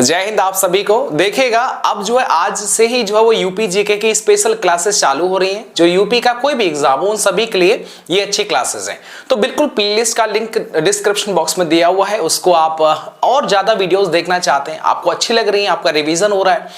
जय हिंद आप सभी को। देखिएगा अब जो है आज से ही जो है वो यूपी जीके की स्पेशल क्लासेस चालू हो रही हैं। जो यूपी का कोई भी एग्जाम हो उन सभी के लिए ये अच्छी क्लासेस हैं। तो बिल्कुल प्लेलिस्ट का लिंक डिस्क्रिप्शन बॉक्स में दिया हुआ है, उसको आप और ज्यादा वीडियोस देखना चाहते हैं, आपको अच्छी लग रही है, आपका रिवीजन हो रहा है,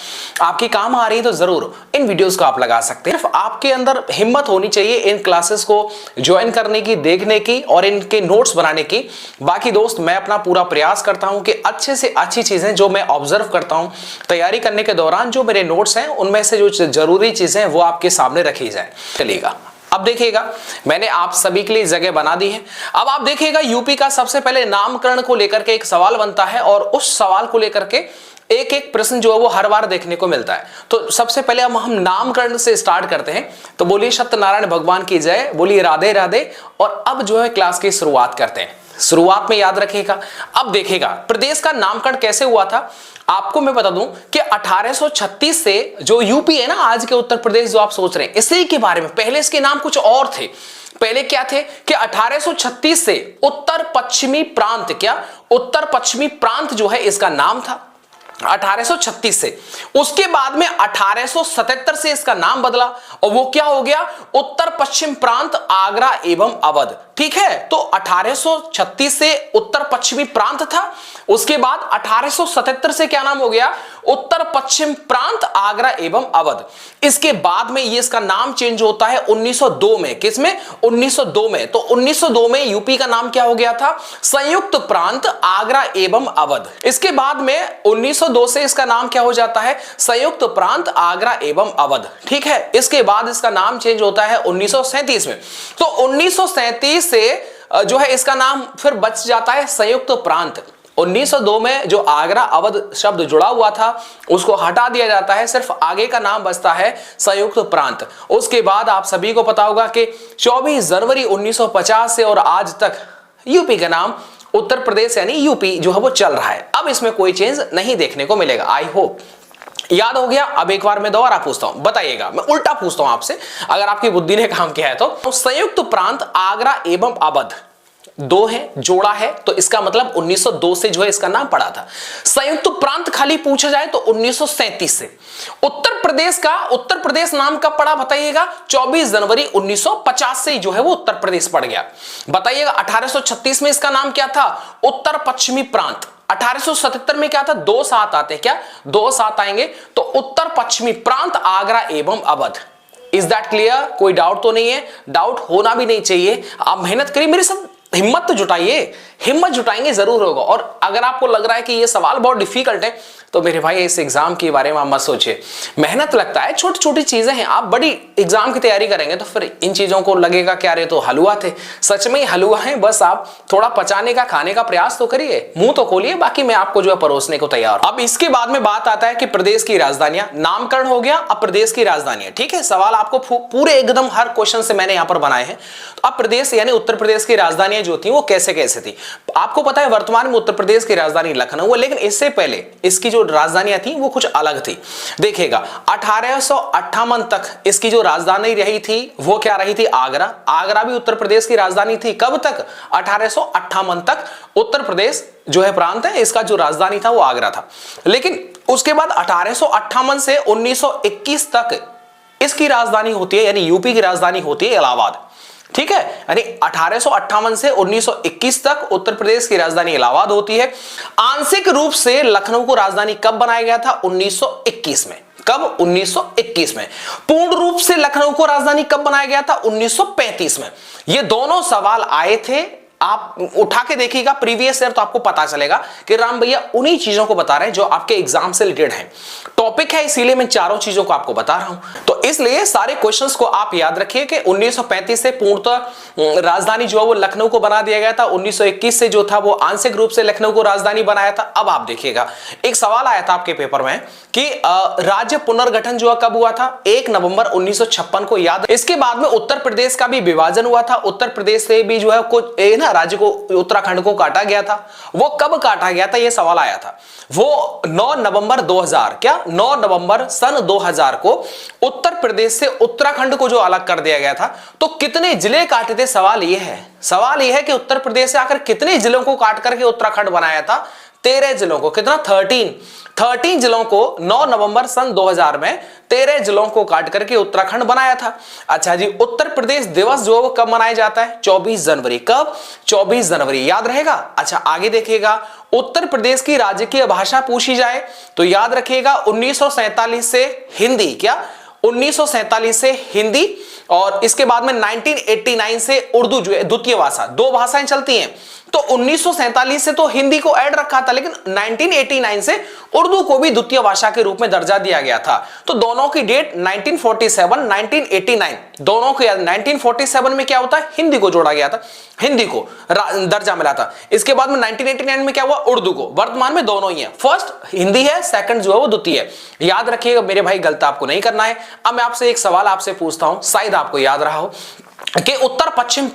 आपकी काम आ रही है, तो जरूर इन वीडियोस को आप लगा सकते हैं। सिर्फ आपके अंदर हिम्मत होनी चाहिए इन क्लासेस को ज्वाइन करने की, देखने की और इनके नोट्स बनाने की। बाकी दोस्त मैं अपना पूरा प्रयास करता हूं कि अच्छे से अच्छी चीजें जो मैं ऑब्जर्व करता हूं तैयारी करने के दौरान, जो मेरे नोट्स हैं उनमें से जो जरूरी चीजें हैं वो आपके सामने रखी जाए। चलिएगा अब देखिएगा मैंने आप सभी के लिए जगह बना दी है। अब आप देखिएगा यूपी का सबसे पहले नामकरण को लेकर के एक सवाल बनता है और उस सवाल को लेकर के एक एक प्रश्न जो है वो हर बार देखने को मिलता है। तो सबसे पहले हम नामकरण से स्टार्ट करते हैं। तो बोलिए सत्यनारायण भगवान की जय, बोलिए राधे राधे। और अब जो है क्लास की शुरुआत करते हैं। शुरुआत में याद रखिएगा, अब देखिएगा प्रदेश का नामकरण कैसे हुआ था। आपको मैं बता दूं कि 1836 से जो यूपी है ना, आज के उत्तर प्रदेश जो आप सोच रहे हैं, इसी के बारे में पहले इसके नाम कुछ और थे। पहले क्या थे कि 1836 से उत्तर पश्चिमी प्रांत, क्या उत्तर पश्चिमी प्रांत जो है इसका नाम था 1836 से। उसके बाद में 1877 से इसका नाम बदला और वो क्या हो गया, उत्तर पश्चिम प्रांत आगरा एवं अवध। ठीक है, तो 1836 से उत्तर पश्चिमी प्रांत था। उसके बाद 1877 से क्या नाम हो गया, उत्तर पश्चिम प्रांत आगरा एवं अवध। इसके बाद में ये इसका नाम चेंज होता है 1902 में। किसमें? 1902 में। तो 1902 में यूपी का नाम क्या हो गया था, संयुक्त प्रांत आगरा एवं अवध। इसके बाद में 1902 से इसका नाम क्या हो जाता है, संयुक्त प्रांत आगरा एवं अवध। ठीक है, इसके बाद इसका नाम चेंज होता है 1937 में। तो 1937 से जो है इसका नाम फिर बच जाता है संयुक्त प्रांत। 1902 में जो आगरा अवध शब्द जुड़ा हुआ था उसको हटा दिया जाता है, सिर्फ आगे का नाम बचता है संयुक्त प्रांत। उसके बाद आप सभी को पता होगा कि 24 जनवरी 1950 से और आज तक यूपी का नाम उत्तर प्रदेश यानी यूपी जो है वो चल रहा है। अब इसमें कोई चेंज नहीं देखने को मिलेगा। आई होप याद हो गया। अब एक बार मैं दोबारा पूछता हूं, बताइएगा, मैं उल्टा पूछता हूं आपसे, अगर आपकी बुद्धि ने काम किया है तो संयुक्त प्रांत आगरा एवं अवध दो है, जोड़ा है, तो इसका मतलब 1902 से जो है इसका नाम पड़ा था। संयुक्त प्रांत खाली पूछा जाए तो 1937 से। उत्तर प्रदेश का उत्तर प्रदेश नाम कब पड़ा बताइएगा, 24 जनवरी 1950 से जो है वो उत्तर प्रदेश पड़ गया। बताइएगा 1836 में इसका नाम क्या था, उत्तर पश्चिमी प्रांत। 1877 में क्या था, 2-7 आते, क्या 2-7 आएंगे, तो उत्तर पश्चिमी प्रांत आगरा एवं अवध। Is that clear? कोई डाउट तो नहीं है? डाउट होना भी नहीं चाहिए। आप मेहनत करिए, मेरे साथ हिम्मत तो जुटाइए, हिम्मत जुटाएंगे जरूर होगा। और अगर आपको लग रहा है कि ये सवाल बहुत डिफिकल्ट है तो मेरे भाई इस एग्जाम के बारे में आप मत सोचिए। मेहनत लगता है, छोटी छोटी चीजें हैं। आप बड़ी एग्जाम की तैयारी करेंगे तो फिर इन चीजों को लगेगा क्या रे तो हलवा थे। सच में हलवा है, बस आप थोड़ा पचाने का, खाने का प्रयास तो करिए, मुंह तो खोलिए, बाकी मैं आपको जो है परोसने को तैयार। अब इसके बाद में बात आता है कि प्रदेश की राजधानियां, नामकरण हो गया, अब प्रदेश की राजधानियां। ठीक है, सवाल आपको पूरे एकदम हर क्वेश्चन से मैंने यहां पर बनाए हैं। तो अब प्रदेश यानी उत्तर प्रदेश की राजधानियां जो थी वो कैसे कैसे थी। आपको पता है वर्तमान में उत्तर प्रदेश की राजधानी लखनऊ है, लेकिन इससे पहले इसकी जो राजधानियां थी वो कुछ अलग थी। देखिएगा 1858 तक इसकी जो राजधानी रही थी वो क्या रही थी, आगरा। आगरा भी उत्तर प्रदेश की राजधानी थी। कब तक? 1858 तक उत्तर प्रदेश जो है प्रांत है, इसका जो राजधानी था वो आगरा था। लेकिन उसके बाद 1858 से 1921 तक इसकी राजधानी होती है, यानी यूपी की राजधानी होती है इलाहाबाद। ठीक है, यानी 1858 से 1921 तक उत्तर प्रदेश की राजधानी इलाहाबाद होती है। आंशिक रूप से लखनऊ को राजधानी कब बनाया गया था, 1921 में। कब? 1921 में। पूर्ण रूप से लखनऊ को राजधानी कब बनाया गया था, 1935 में। ये दोनों सवाल आए थे, आप उठा के देखिएगा प्रीवियस ईयर तो आपको पता चलेगा कि राम भैया उन्हीं चीजों को बता रहे हैं जो आपके एग्जाम से रिलेटेड है, टॉपिक है, इसीलिए मैं चारों चीजों को आपको बता रहा हूं। तो इसलिए सारे क्वेश्चंस को आप याद रखिए कि 1935 से पूर्णतः राजधानी जो है वो लखनऊ को बना दिया गया था। 1921 से जो था वो आंशिक रूप से लखनऊ को राजधानी बनाया था। अब आप देखिएगा एक सवाल आया था आपके पेपर में कि राज्य पुनर्गठन जो कब हुआ था, 1 नवंबर 1956 को। याद, इसके बाद में उत्तर प्रदेश का भी विभाजन हुआ था। उत्तर प्रदेश से भी जो है कुछ राज्य को, उत्तराखंड को काटा गया था। वो कब काटा गया था, यह सवाल आया था। वो 9 नवंबर 2000, क्या 9 नवंबर सन 2000 को उत्तर प्रदेश से उत्तराखंड को जो अलग कर दिया गया था। तो कितने जिले काटे थे, सवाल यह है कि उत्तर प्रदेश से आकर कितने जिलों को काट करके उत्तराखंड बनाया था, 13 जिलों को। कितना? 13 जिलों को 9 नवंबर सन 2000 में 13 जिलों को काट करके उत्तराखंड बनाया था। अच्छा जी, उत्तर प्रदेश दिवस जो है वो कब मनाया जाता है? 24 जनवरी। कब? 24 जनवरी, याद रहेगा। अच्छा आगे देखिएगा, उत्तर प्रदेश की राजकीय भाषा पूछी जाए तो याद रखिएगा 1947 से हिंदी, क्या 1947 से हिंदी, और इसके बाद में 1989 से उर्दू जो है द्वितीय भाषा, दो भाषाएं चलती हैं। तो 1947 से तो हिंदी को ऐड रखा था, लेकिन 1989 से उर्दू को भी द्वितीय भाषा के रूप में दर्जा दिया गया था। तो दोनों की डेट 1947 1989 दोनों के 1947 में क्या होता है? हिंदी को जोड़ा गया था, हिंदी को दर्जा मिला था। इसके बाद में 1989 में क्या हुआ? उर्दू को। वर्तमान में दोनों ही है, फर्स्ट हिंदी है, सेकंड जो है वो द्वितीय है। याद रखिएगा मेरे भाई, गलत आपको नहीं करना है। अब मैं आपसे एक सवाल आपसे पूछता हूं, शायद आपको याद रहा हो कि उत्तर पश्चिम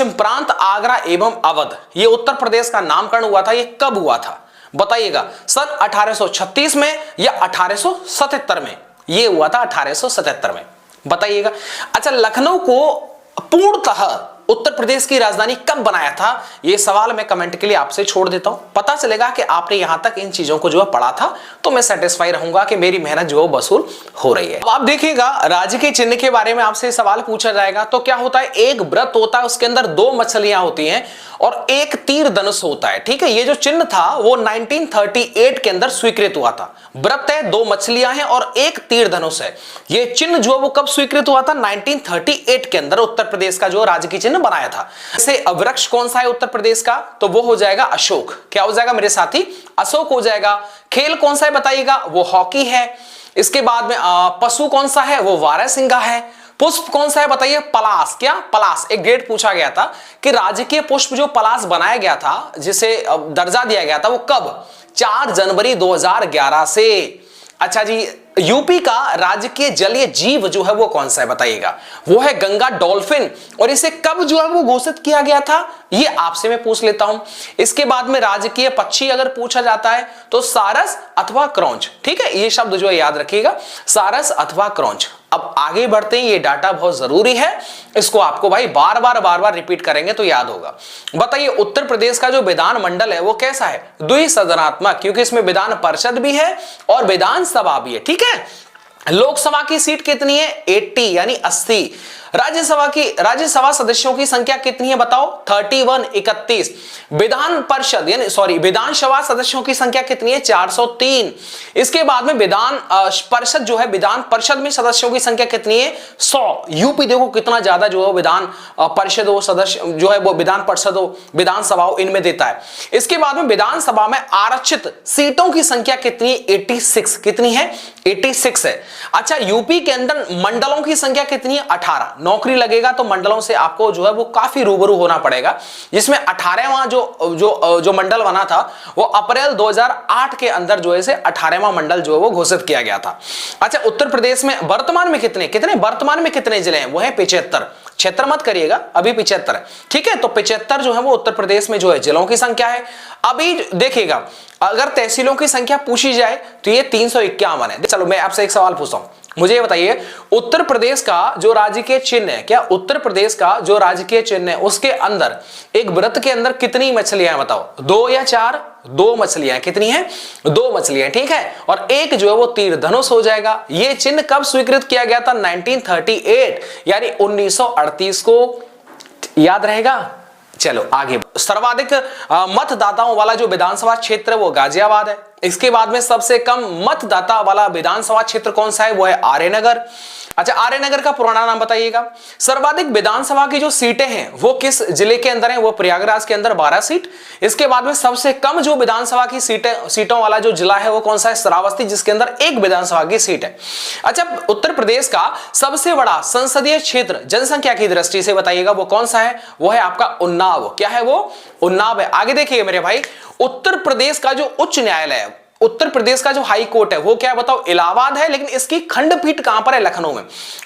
प्रांत आगरा एवं अवध, ये उत्तर प्रदेश का नामकरण हुआ था, ये कब हुआ था? बताइएगा, सन 1836 में या 1877 में? ये हुआ था 1877 में, बताइएगा। अच्छा, लखनऊ को पूर्णतः उत्तर प्रदेश की राजधानी कब बनाया था? यह सवाल मैं कमेंट के लिए आपसे छोड़ देता हूं। पता चलेगा कि आपने यहां तक इन चीजों को जो है पढ़ा था, तो मैं सेटिस्फाई रहूंगा कि मेरी मेहनत जो है वसूल हो रही है। अब आप देखिएगा, राज्य के चिन्ह के बारे में आपसे सवाल पूछा जाएगा तो क्या होता है? एक व्रत होता है, उसके अंदर 2 मछलियां होती हैं और एक तीर धनुष होता है। ठीक है, ये जो चिन्ह था वो 1938 के अंदर स्वीकृत हुआ था। व्रत है, 2 मछलियां हैं और एक तीर धनुष है। ये चिन्ह जो है वो कब स्वीकृत हुआ था? 1938 के अंदर उत्तर प्रदेश का जो राज्य की चिन्ह बनाया था। जैसे वृक्ष कौन सा है उत्तर प्रदेश का? तो वो हो जाएगा अशोक। क्या हो जाएगा मेरे साथी? अशोक हो जाएगा। खेल कौन सा है बताइएगा? वो हॉकी है। इसके बाद में पशु कौन सा है? वो वारसिंगा है। पुष्प कौन सा है बताइए? पलाश। क्या? पलाश। एक ग्रेड पूछा गया था कि राजकीय पुष्प जो पलाश बनाया गया था, जिसे दर्जा दिया गया था, वो कब? 4 जनवरी 2011 से। अच्छा जी, यूपी का राजकीय जलीय जीव जो है वो कौन सा है बताइएगा? वो है गंगा डॉल्फिन। और इसे कब जो है वो घोषित किया गया था, ये आपसे मैं पूछ लेता हूं। इसके बाद में राजकीय पक्षी अगर पूछा जाता है तो सारस अथवा क्रौंच। ठीक है, ये शब्द जो है याद रखिएगा, सारस अथवा क्रौंच। अब आगे बढ़ते हैं, ये डाटा बहुत जरूरी है, इसको आपको भाई बार बार रिपीट करेंगे तो याद होगा। बताइए, उत्तर प्रदेश का जो विधान मंडल है वो कैसा है? द्विसदनात्मक, क्योंकि इसमें विधान परिषद भी है और विधानसभा भी है। ठीक है, लोकसभा की सीट कितनी है? 80 यानी 80। राज्यसभा सदस्यों की संख्या कितनी है बताओ? 31 31। विधान परिषद यानी विधानसभा सदस्यों की संख्या कितनी है? 403। इसके बाद में विधान परिषद जो है, विधान परिषद में सदस्यों की संख्या कितनी है? 100। यूपी देखो कितना ज्यादा जो है विधान परिषद हो, सदस्य जो है वो विधान परिषद हो, विधानसभा हो, इनमें देता है। इसके बाद में विधानसभा में आरक्षित सीटों की संख्या कितनी है? 86। कितनी है? 86 है। अच्छा, यूपी के अंदर मंडलों की संख्या कितनी है? 18। नौकरी लगेगा तो मंडलों से आपको जो है वो काफी रूबरू होना पड़ेगा, जिसमें 18वां जो मंडल बना था वो अप्रैल 2008 के अंदर जो है 18वां मंडल जो है वो घोषित किया गया था। अच्छा, उत्तर प्रदेश में वर्तमान में कितने जिले हैं? वो है 75। क्षेत्र मत करिएगा, अभी 75 है। ठीक है, तो 75 जो है वो उत्तर प्रदेश में जो है जिलों की संख्या है। अभी देखिएगा, अगर तहसीलों की संख्या पूछी जाए तो ये 351 है। चलो मैं आपसे एक सवाल पूछता हूं, मुझे ये बताइए, उत्तर प्रदेश का जो राजकीय चिन्ह है, क्या उत्तर प्रदेश का जो राजकीय चिन्ह है उसके अंदर एक व्रत के अंदर कितनी मछलियां हैं बताओ? 2 या 4? 2 मछलियां। कितनी है? 2 मछलियां। ठीक है, और एक जो है वो तीर धनुष हो जाएगा। ये चिन्ह कब स्वीकृत किया गया था? 1938 यानी 1938 को। याद रहेगा? चलो आगे। सर्वाधिक मतदाताओं वाला जो विधानसभा क्षेत्र है वो गाजियाबाद है। इसके बाद में सबसे कम मतदाता वाला विधानसभा क्षेत्र कौन सा है? वो है आर्यनगर। अच्छा, आर्यनगर का पुराना नाम बताइएगा। सर्वाधिक विधानसभा की जो सीटें हैं वो किस जिले के अंदर हैं? वो प्रयागराज के अंदर 12 सीट। इसके बाद में सबसे कम जो विधानसभा की सीटों वाला जो जिला है वो कौन सा है? श्रावस्ती, जिसके अंदर 1 विधानसभा की सीट है। अच्छा, उत्तर प्रदेश का सबसे बड़ा संसदीय क्षेत्र जनसंख्या की दृष्टि से बताइएगा वो कौन सा है? वो है आपका उन्नाव। क्या है वो? उन्नाव है। आगे देखिए मेरे भाई, उत्तर प्रदेश का जो उच्च न्यायालय है, उत्तर प्रदेश का जो हाई कोर्ट है वो क्या है बताओ? इलाहाबाद है। लेकिन इसकी खंडपीठ कहां पर है? लखनऊ में।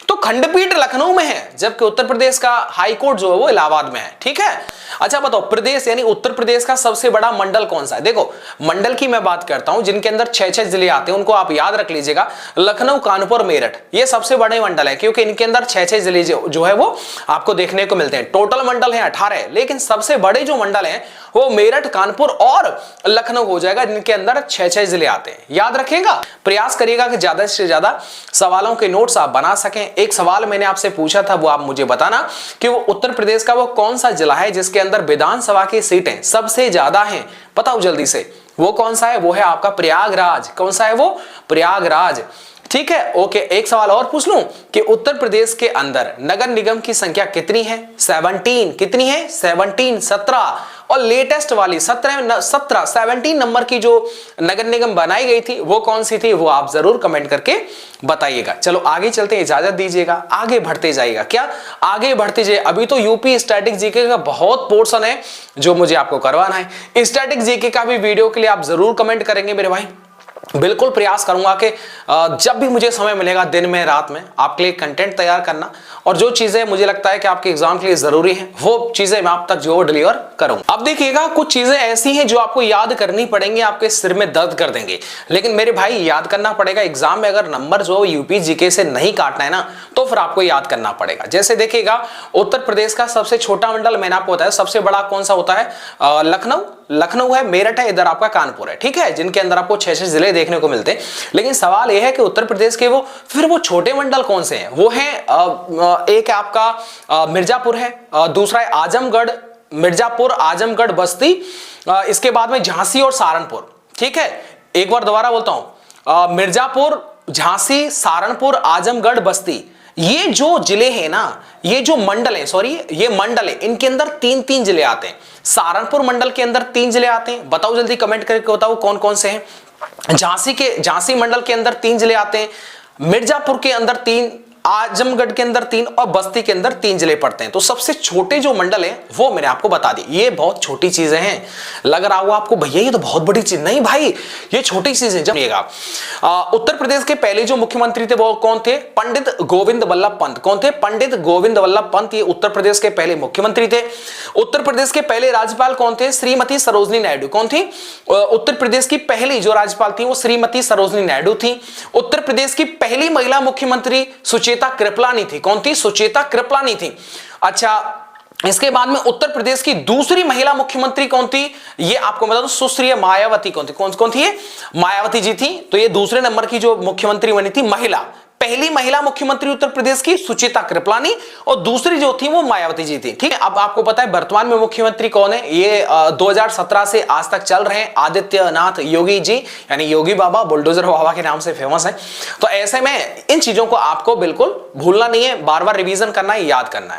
तो खंडपीठ लखनऊ में है, जबकि उत्तर प्रदेश का हाई कोर्ट जो है वो इलाहाबाद में है। ठीक है, अच्छा बताओ, प्रदेश यानी उत्तर प्रदेश का सबसे बड़ा मंडल कौन सा है? देखो, मंडल की मैं बात करता हूं जिनके अंदर 6-6 जिले आते हैं, उनको आप याद रख लीजिएगा। लखनऊ, कानपुर, मेरठ, ये सबसे बड़े मंडल है, क्योंकि इनके अंदर 6-6 जिले जो है वो आपको देखने को मिलते हैं। टोटल मंडल है 18, लेकिन सबसे बड़े जो मंडल है वो मेरठ, कानपुर और लखनऊ हो जाएगा, जिनके अंदर 6-6 6 जिले आते हैं। याद रखिएगा, प्रयास करिएगा कि ज्यादा से ज्यादा सवालों के नोट्स आप बना सकें। एक सवाल मैंने आपसे पूछा था, वो आप मुझे बताना कि वो उत्तर प्रदेश का वो कौन सा जिला है जिसके अंदर विधानसभा की सीटें सबसे ज्यादा हैं। बताओ जल्दी से, वो कौन सा है? वो है आपका प्रयागराज। कौन सा है वो? प्रयागराज। ठीक है, ओके। एक सवाल और पूछ लूं कि उत्तर प्रदेश के अंदर नगर निगम की संख्या कितनी है? 17। कितनी है? 17, 17। और लेटेस्ट वाली 17 नंबर की जो नगर निगम बनाई गई थी वो कौन सी थी? वो आप जरूर कमेंट करके बताइएगा। चलो आगे चलते हैं, इजाजत दीजिएगा, आगे बढ़ते जाइएगा। क्या आगे बढ़ते जाइए? अभी तो यूपी स्टैटिक जीके का बहुत पोर्शन है जो मुझे आपको करवाना है। स्टैटिक जीके का भी वीडियो के लिए आप जरूर कमेंट करेंगे मेरे भाई। बिल्कुल प्रयास करूंगा कि जब भी मुझे समय मिलेगा, दिन में रात में, आपके लिए कंटेंट तैयार करना, और जो चीजें मुझे लगता है कि आपके एग्जाम के लिए जरूरी हैं वो चीजें मैं आप तक जो डिलीवर करूंगा। अब देखिएगा, कुछ चीजें ऐसी हैं जो आपको याद करनी पड़ेंगी, आपके सिर में दर्द कर देंगे, लेकिन मेरे भाई याद करना पड़ेगा। एग्जाम में अगर नंबर जो यूपी जीके से नहीं काटना है ना, तो फिर आपको याद करना पड़ेगा। जैसे देखिएगा, उत्तर प्रदेश का सबसे छोटा मंडल मैंने आपको बताया, सबसे बड़ा कौन सा होता है? लखनऊ है, मेरठ है, इधर आपका कानपुर है। ठीक है, जिनके अंदर आपको 6 जिले देखने को मिलते हैं। लेकिन सवाल यह है कि उत्तर प्रदेश के वो छोटे मंडल कौन से हैं? वो है एक आपका मिर्जापुर है, दूसरा है आजमगढ़, मिर्जापुर, आजमगढ़, बस्ती, इसके बाद में झांसी और सहारनपुर। ठीक है, एक बार दोबारा बोलता हूं, मिर्जापुर, झांसी, सहारनपुर, आजमगढ़, बस्ती। ये जो जिले हैं ना, ये जो मंडल है, सॉरी ये मंडल है, इनके अंदर 3-3 जिले आते हैं। सहारनपुर मंडल के अंदर 3 जिले आते हैं। बताओ जल्दी कमेंट करके बताओ कौन कौन से हैं। झांसी मंडल के अंदर 3 जिले आते हैं, मिर्जापुर के अंदर 3, आजमगढ़ के अंदर 3 और बस्ती के अंदर 3 जिले पड़ते हैं। तो सबसे छोटे जो मंडल है वो मैंने आपको बता दी। ये बहुत छोटी चीजें हैं। लग रहा होगा आपको भैया ये तो बहुत बड़ी चीज, नहीं भाई, ये छोटी चीजें। जब उत्तर प्रदेश के पहले जो मुख्यमंत्री थे वो कौन थे? पंडित गोविंद वल्लभ पंत। कौन थे? पंडित गोविंद वल्लभ पंत। ये उत्तर प्रदेश के पहले मुख्यमंत्री थे। उत्तर प्रदेश के पहले राज्यपाल कौन थे? श्रीमती सरोजनी नायडू। कौन थी? उत्तर प्रदेश की पहली जो राज्यपाल थी वो श्रीमती सरोजनी नायडू थी। उत्तर प्रदेश की पहली महिला मुख्यमंत्री सुचेता कृपलानी थी। कौन थी? सुचेता कृपलानी थी। अच्छा, इसके बाद में उत्तर प्रदेश की दूसरी महिला मुख्यमंत्री कौन थी? ये आपको बता दूं, सुश्री मायावती। कौन थी? कौन थी? मायावती जी थी। तो ये दूसरे नंबर की जो मुख्यमंत्री बनी थी महिला। पहली महिला मुख्यमंत्री उत्तर प्रदेश की सुचेता कृपलानी, और दूसरी जो थी वो मायावती जी थी। ठीक है, अब आपको पता है वर्तमान में मुख्यमंत्री कौन है? ये 2017 से आज तक चल रहे हैं आदित्यनाथ योगी जी, यानी योगी बाबा, बुलडोजर बाबा के नाम से फेमस है। तो ऐसे में इन चीजों को आपको बिल्कुल भूलना नहीं है, बार बार रिवीजन करना है, याद करना है।